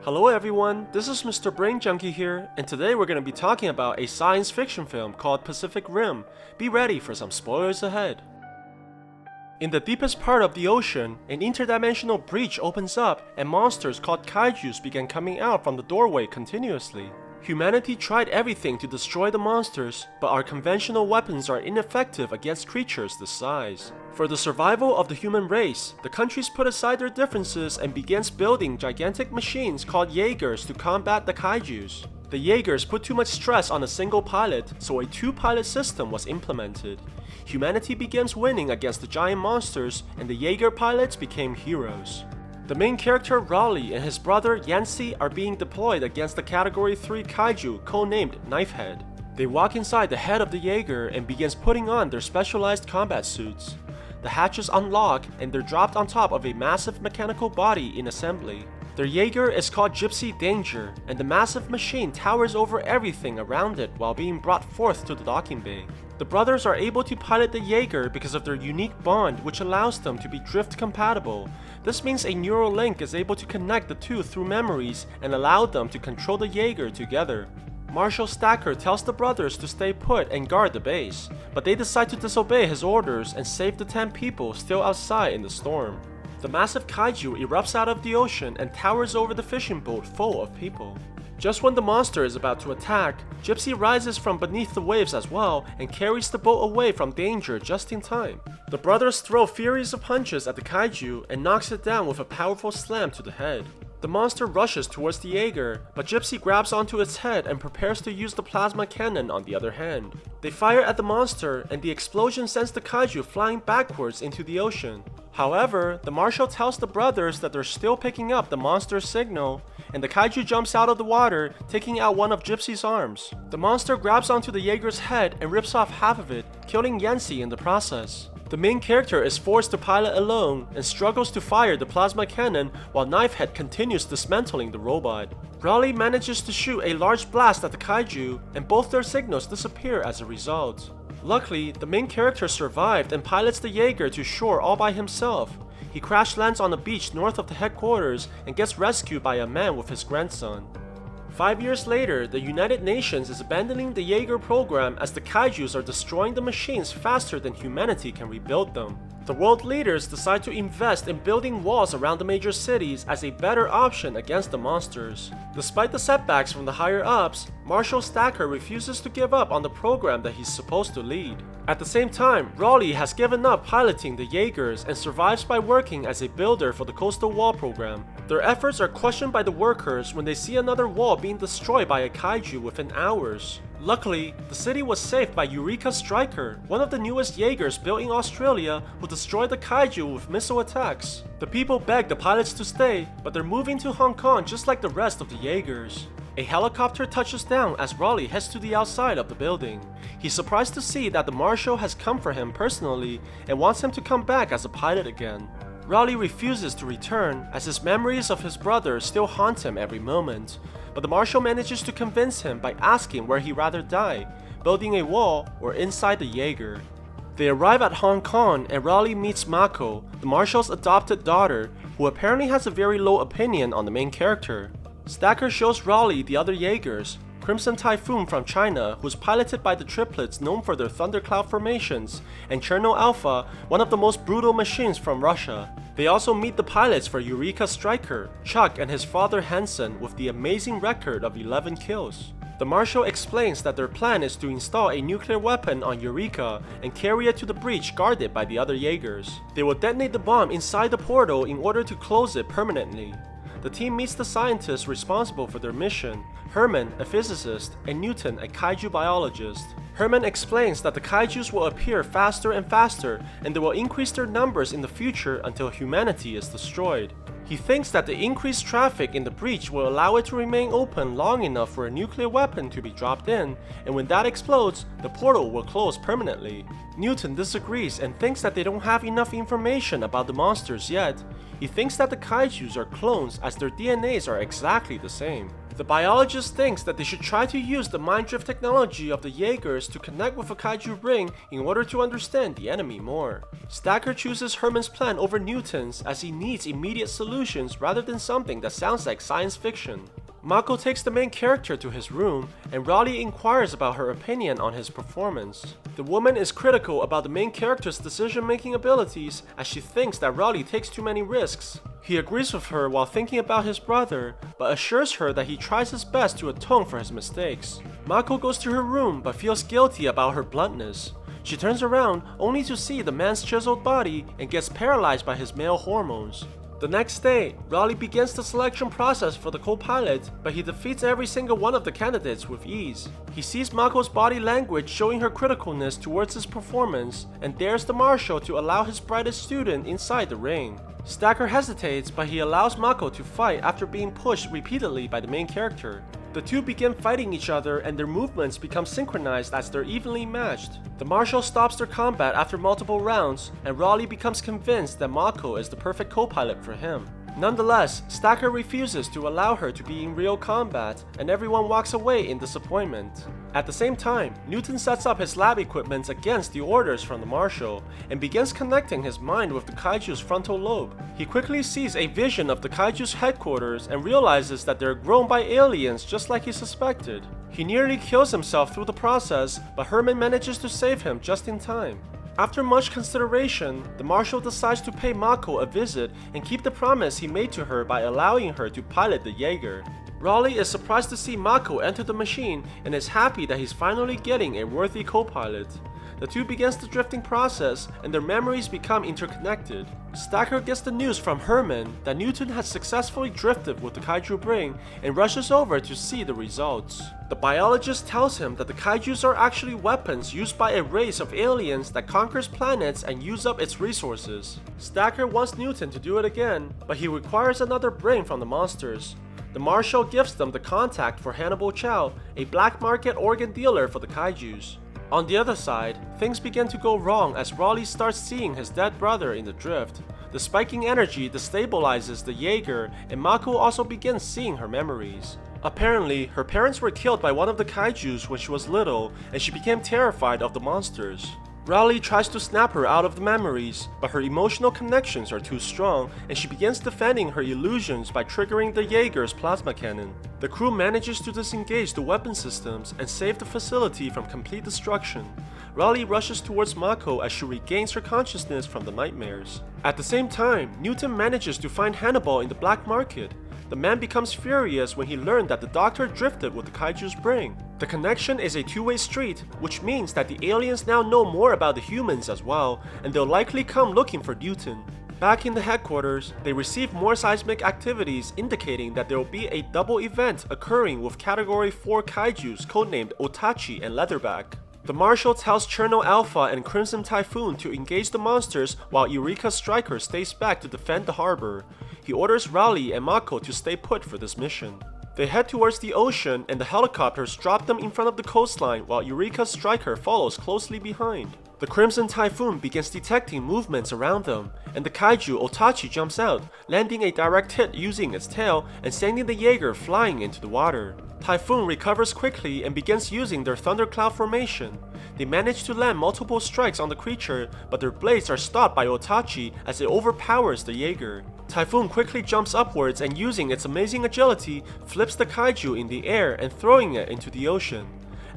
Hello everyone, this is Mr. Brain Junkie here, and today we're going to be talking about a science fiction film called Pacific Rim. Be ready for some spoilers ahead. In the deepest part of the ocean, an interdimensional breach opens up and monsters called kaijus begin coming out from the doorway continuously. Humanity tried everything to destroy the monsters, but our conventional weapons are ineffective against creatures this size. For the survival of the human race, the countries put aside their differences and begins building gigantic machines called Jaegers to combat the kaijus. The Jaegers put too much stress on a single pilot, so a two-pilot system was implemented. Humanity begins winning against the giant monsters, and the Jaeger pilots became heroes. The main character Raleigh and his brother Yancey are being deployed against the Category 3 kaiju codenamed Knifehead. They walk inside the head of the Jaeger and begins putting on their specialized combat suits. The hatches unlock and they're dropped on top of a massive mechanical body in assembly. Their Jaeger is called Gypsy Danger, and the massive machine towers over everything around it while being brought forth to the docking bay. The brothers are able to pilot the Jaeger because of their unique bond, which allows them to be drift compatible. This means a neural link is able to connect the two through memories and allow them to control the Jaeger together. Marshal Stacker tells the brothers to stay put and guard the base, but they decide to disobey his orders and save the 10 people still outside in the storm. The massive kaiju erupts out of the ocean and towers over the fishing boat full of people. Just when the monster is about to attack, Gypsy rises from beneath the waves as well and carries the boat away from danger just in time. The brothers throw furious of punches at the kaiju and knocks it down with a powerful slam to the head. The monster rushes towards the Jaeger, but Gypsy grabs onto its head and prepares to use the plasma cannon on the other hand. They fire at the monster and the explosion sends the kaiju flying backwards into the ocean. However, the marshal tells the brothers that they're still picking up the monster's signal, and the kaiju jumps out of the water, taking out one of Gypsy's arms. The monster grabs onto the Jaeger's head and rips off half of it, killing Yancey in the process. The main character is forced to pilot alone and struggles to fire the plasma cannon while Knifehead continues dismantling the robot. Raleigh manages to shoot a large blast at the kaiju, and both their signals disappear as a result. Luckily, the main character survived and pilots the Jaeger to shore all by himself. He crash lands on a beach north of the headquarters and gets rescued by a man with his grandson. 5 years later, the United Nations is abandoning the Jaeger program as the kaijus are destroying the machines faster than humanity can rebuild them. The world leaders decide to invest in building walls around the major cities as a better option against the monsters. Despite the setbacks from the higher-ups, Marshal Stacker refuses to give up on the program that he's supposed to lead. At the same time, Raleigh has given up piloting the Jaegers and survives by working as a builder for the Coastal Wall program. Their efforts are questioned by the workers when they see another wall being destroyed by a kaiju within hours. Luckily, the city was saved by Eureka Striker, one of the newest Jaegers built in Australia who destroyed the kaiju with missile attacks. The people beg the pilots to stay, but they're moving to Hong Kong just like the rest of the Jaegers. A helicopter touches down as Raleigh heads to the outside of the building. He's surprised to see that the marshal has come for him personally and wants him to come back as a pilot again. Raleigh refuses to return as his memories of his brother still haunt him every moment, but the marshal manages to convince him by asking where he'd rather die, building a wall or inside the Jaeger. They arrive at Hong Kong and Raleigh meets Mako, the marshal's adopted daughter, who apparently has a very low opinion on the main character. Stacker shows Raleigh the other Jaegers, Crimson Typhoon from China, who is piloted by the triplets known for their thundercloud formations, and Cherno Alpha, one of the most brutal machines from Russia. They also meet the pilots for Eureka Striker, Chuck and his father Hansen, with the amazing record of 11 kills. The marshal explains that their plan is to install a nuclear weapon on Eureka and carry it to the breach guarded by the other Jaegers. They will detonate the bomb inside the portal in order to close it permanently. The team meets the scientists responsible for their mission, Herman, a physicist, and Newton, a kaiju biologist. Herman explains that the kaijus will appear faster and faster, and they will increase their numbers in the future until humanity is destroyed. He thinks that the increased traffic in the breach will allow it to remain open long enough for a nuclear weapon to be dropped in, and when that explodes, the portal will close permanently. Newton disagrees and thinks that they don't have enough information about the monsters yet. He thinks that the kaijus are clones as their DNAs are exactly the same. The biologist thinks that they should try to use the mind drift technology of the Jaegers to connect with a kaiju ring in order to understand the enemy more. Stacker chooses Herman's plan over Newton's as he needs immediate solutions rather than something that sounds like science fiction. Mako takes the main character to his room, and Raleigh inquires about her opinion on his performance. The woman is critical about the main character's decision-making abilities as she thinks that Raleigh takes too many risks. He agrees with her while thinking about his brother, but assures her that he tries his best to atone for his mistakes. Mako goes to her room but feels guilty about her bluntness. She turns around only to see the man's chiseled body and gets paralyzed by his male hormones. The next day, Raleigh begins the selection process for the co-pilot, but he defeats every single one of the candidates with ease. He sees Mako's body language showing her criticalness towards his performance, and dares the marshal to allow his brightest student inside the ring. Stacker hesitates, but he allows Mako to fight after being pushed repeatedly by the main character. The two begin fighting each other and their movements become synchronized as they're evenly matched. The marshal stops their combat after multiple rounds, and Raleigh becomes convinced that Mako is the perfect co-pilot for him. Nonetheless, Stacker refuses to allow her to be in real combat, and everyone walks away in disappointment. At the same time, Newton sets up his lab equipment against the orders from the marshal, and begins connecting his mind with the kaiju's frontal lobe. He quickly sees a vision of the kaiju's headquarters and realizes that they're grown by aliens just like he suspected. He nearly kills himself through the process, but Herman manages to save him just in time. After much consideration, the marshal decides to pay Mako a visit and keep the promise he made to her by allowing her to pilot the Jaeger. Raleigh is surprised to see Mako enter the machine and is happy that he's finally getting a worthy co-pilot. The two begins the drifting process and their memories become interconnected. Stacker gets the news from Herman that Newton has successfully drifted with the kaiju ring and rushes over to see the results. The biologist tells him that the kaijus are actually weapons used by a race of aliens that conquers planets and use up its resources. Stacker wants Newton to do it again, but he requires another brain from the monsters. The marshal gives them the contact for Hannibal Chow, a black market organ dealer for the kaijus. On the other side, things begin to go wrong as Raleigh starts seeing his dead brother in the drift. The spiking energy destabilizes the Jaeger, and Mako also begins seeing her memories. Apparently, her parents were killed by one of the kaijus when she was little, and she became terrified of the monsters. Raleigh tries to snap her out of the memories, but her emotional connections are too strong, and she begins defending her illusions by triggering the Jaeger's plasma cannon. The crew manages to disengage the weapon systems and save the facility from complete destruction. Raleigh rushes towards Mako as she regains her consciousness from the nightmares. At the same time, Newton manages to find Hannibal in the black market. The man becomes furious when he learned that the doctor drifted with the kaiju's brain. The connection is a two-way street, which means that the aliens now know more about the humans as well, and they'll likely come looking for Newton. Back in the headquarters, they receive more seismic activities indicating that there will be a double event occurring with Category 4 kaijus codenamed Otachi and Leatherback. The marshal tells Cherno Alpha and Crimson Typhoon to engage the monsters while Eureka Striker stays back to defend the harbor. He orders Raleigh and Mako to stay put for this mission. They head towards the ocean and the helicopters drop them in front of the coastline while Eureka Striker follows closely behind. The Crimson Typhoon begins detecting movements around them, and the kaiju Otachi jumps out, landing a direct hit using its tail and sending the Jaeger flying into the water. Typhoon recovers quickly and begins using their thundercloud formation. They manage to land multiple strikes on the creature, but their blades are stopped by Otachi as it overpowers the Jaeger. Typhoon quickly jumps upwards and using its amazing agility, flips the kaiju in the air and throwing it into the ocean.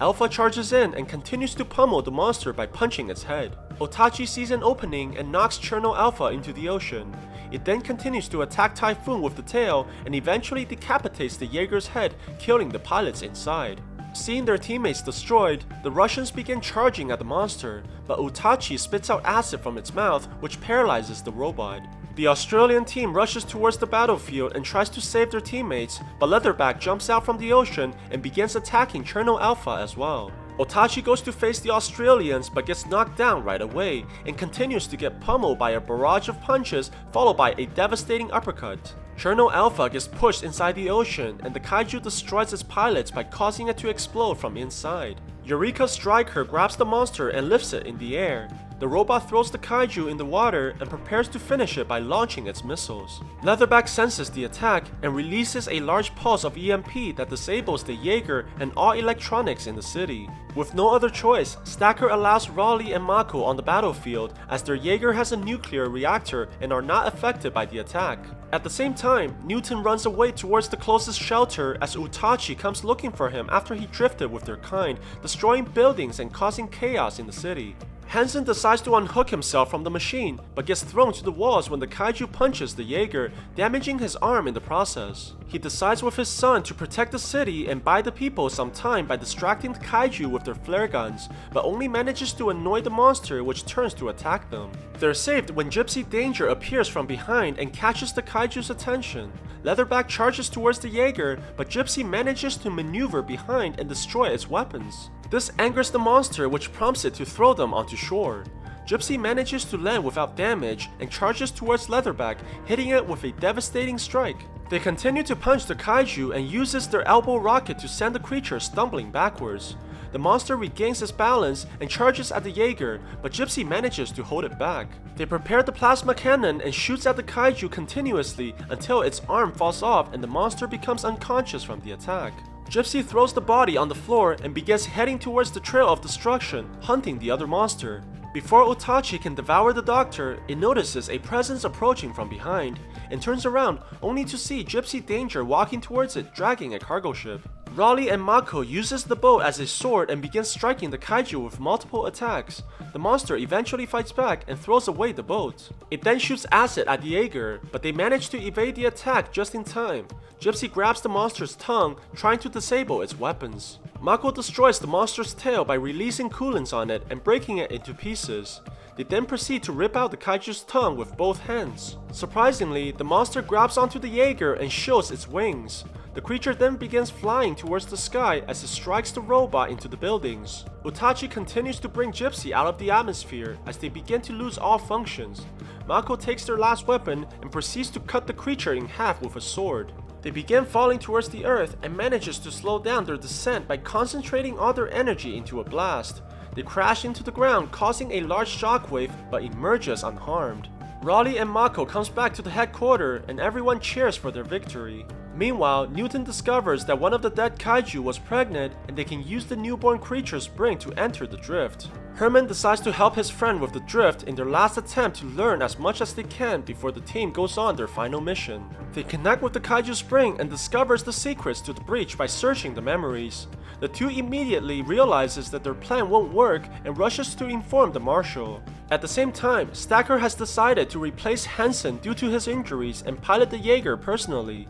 Alpha charges in and continues to pummel the monster by punching its head. Otachi sees an opening and knocks Cherno Alpha into the ocean. It then continues to attack Typhoon with the tail and eventually decapitates the Jaeger's head, killing the pilots inside. Seeing their teammates destroyed, the Russians begin charging at the monster, but Otachi spits out acid from its mouth, which paralyzes the robot. The Australian team rushes towards the battlefield and tries to save their teammates, but Leatherback jumps out from the ocean and begins attacking Cherno Alpha as well. Otachi goes to face the Australians but gets knocked down right away and continues to get pummeled by a barrage of punches followed by a devastating uppercut. Cherno Alpha gets pushed inside the ocean and the kaiju destroys its pilots by causing it to explode from inside. Eureka Striker grabs the monster and lifts it in the air. the robot throws the kaiju in the water and prepares to finish it by launching its missiles. Leatherback senses the attack and releases a large pulse of EMP that disables the Jaeger and all electronics in the city. With no other choice, Stacker allows Raleigh and Mako on the battlefield as their Jaeger has a nuclear reactor and are not affected by the attack. At the same time, Newton runs away towards the closest shelter as Utachi comes looking for him after he drifted with their kind, destroying buildings and causing chaos in the city. Hansen decides to unhook himself from the machine, but gets thrown to the walls when the kaiju punches the Jaeger, damaging his arm in the process. He decides with his son to protect the city and buy the people some time by distracting the kaiju with their flare guns, but only manages to annoy the monster, which turns to attack them. They're saved when Gypsy Danger appears from behind and catches the kaiju's attention. Leatherback charges towards the Jaeger, but Gypsy manages to maneuver behind and destroy its weapons. This angers the monster, which prompts it to throw them onto shore. Gypsy manages to land without damage and charges towards Leatherback, hitting it with a devastating strike. They continue to punch the kaiju and uses their elbow rocket to send the creature stumbling backwards. The monster regains its balance and charges at the Jaeger, but Gypsy manages to hold it back. They prepare the plasma cannon and shoots at the kaiju continuously until its arm falls off and the monster becomes unconscious from the attack. Gypsy throws the body on the floor and begins heading towards the trail of destruction, hunting the other monster. Before Utachi can devour the doctor, it notices a presence approaching from behind, and turns around only to see Gypsy Danger walking towards it, dragging a cargo ship. Raleigh and Mako uses the boat as a sword and begins striking the kaiju with multiple attacks. The monster eventually fights back and throws away the boat. It then shoots acid at the Jaeger, but they manage to evade the attack just in time. Gypsy grabs the monster's tongue, trying to disable its weapons. Mako destroys the monster's tail by releasing coolants on it and breaking it into pieces. They then proceed to rip out the kaiju's tongue with both hands. Surprisingly, the monster grabs onto the Jaeger and shows its wings. The creature then begins flying towards the sky as it strikes the robot into the buildings. Utachi continues to bring Gypsy out of the atmosphere as they begin to lose all functions. Mako takes their last weapon and proceeds to cut the creature in half with a sword. They begin falling towards the earth and manages to slow down their descent by concentrating all their energy into a blast. They crash into the ground, causing a large shockwave, but emerges unharmed. Raleigh and Mako comes back to the headquarters and everyone cheers for their victory. Meanwhile, Newton discovers that one of the dead kaiju was pregnant and they can use the newborn creature's brain to enter the drift. Herman decides to help his friend with the drift in their last attempt to learn as much as they can before the team goes on their final mission. They connect with the kaiju's brain and discovers the secrets to the breach by searching the memories. The two immediately realizes that their plan won't work and rushes to inform the marshal. At the same time, Stacker has decided to replace Hansen due to his injuries and pilot the Jaeger personally.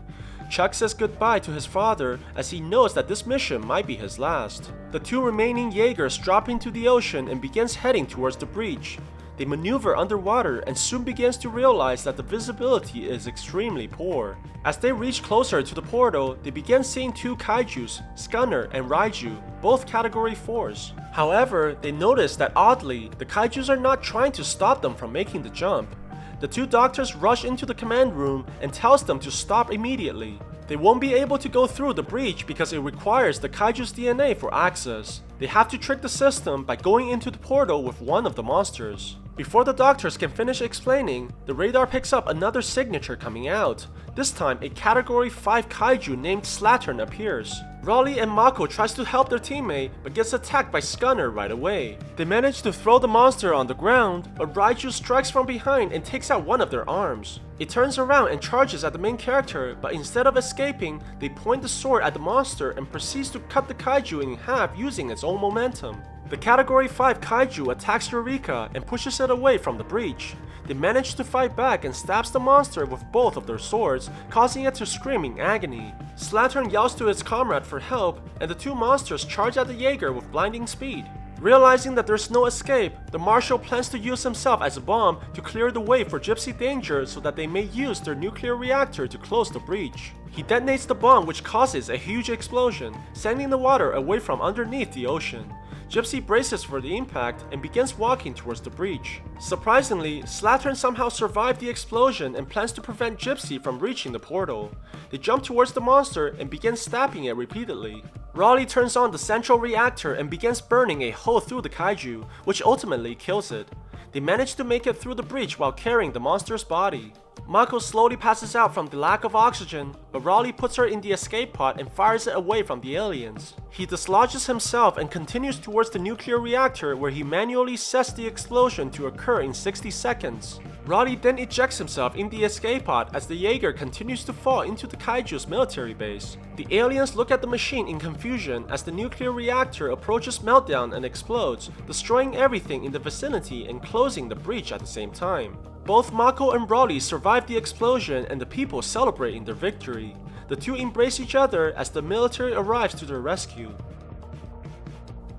Chuck says goodbye to his father as he knows that this mission might be his last. The two remaining Jaegers drop into the ocean and begins heading towards the breach. They maneuver underwater and soon begins to realize that the visibility is extremely poor. As they reach closer to the portal, they begin seeing two kaijus, Scunner and Raiju, both category 4s. However, they notice that oddly, the kaijus are not trying to stop them from making the jump. The two doctors rush into the command room and tells them to stop immediately. They won't be able to go through the breach because it requires the kaiju's DNA for access. They have to trick the system by going into the portal with one of the monsters. Before the doctors can finish explaining, the radar picks up another signature coming out. This time, a category 5 kaiju named Slattern appears. Raleigh and Mako tries to help their teammate, but gets attacked by Scunner right away. They manage to throw the monster on the ground, but Raiju strikes from behind and takes out one of their arms. It turns around and charges at the main character, but instead of escaping, they point the sword at the monster and proceeds to cut the kaiju in half using its own momentum. The category 5 kaiju attacks Eureka and pushes it away from the breach. They manage to fight back and stabs the monster with both of their swords, causing it to scream in agony. Slattern yells to his comrade for help, and the two monsters charge at the Jaeger with blinding speed. Realizing that there's no escape, the Marshal plans to use himself as a bomb to clear the way for Gypsy Danger so that they may use their nuclear reactor to close the breach. He detonates the bomb, which causes a huge explosion, sending the water away from underneath the ocean. Gypsy braces for the impact and begins walking towards the breach. Surprisingly, Slattern somehow survived the explosion and plans to prevent Gypsy from reaching the portal. They jump towards the monster and begin stabbing it repeatedly. Raleigh turns on the central reactor and begins burning a hole through the kaiju, which ultimately kills it. They manage to make it through the breach while carrying the monster's body. Mako slowly passes out from the lack of oxygen, but Raleigh puts her in the escape pod and fires it away from the aliens. He dislodges himself and continues towards the nuclear reactor where he manually sets the explosion to occur in 60 seconds. Raleigh then ejects himself in the escape pod as the Jaeger continues to fall into the Kaiju's military base. The aliens look at the machine in confusion as the nuclear reactor approaches meltdown and explodes, destroying everything in the vicinity and closing the breach at the same time. Both Mako and Raleigh survive the explosion and the people celebrating their victory. The two embrace each other as the military arrives to their rescue.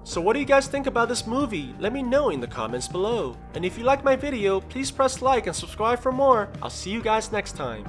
So what do you guys think about this movie? Let me know in the comments below. And if you like my video, please press like and subscribe for more. I'll see you guys next time.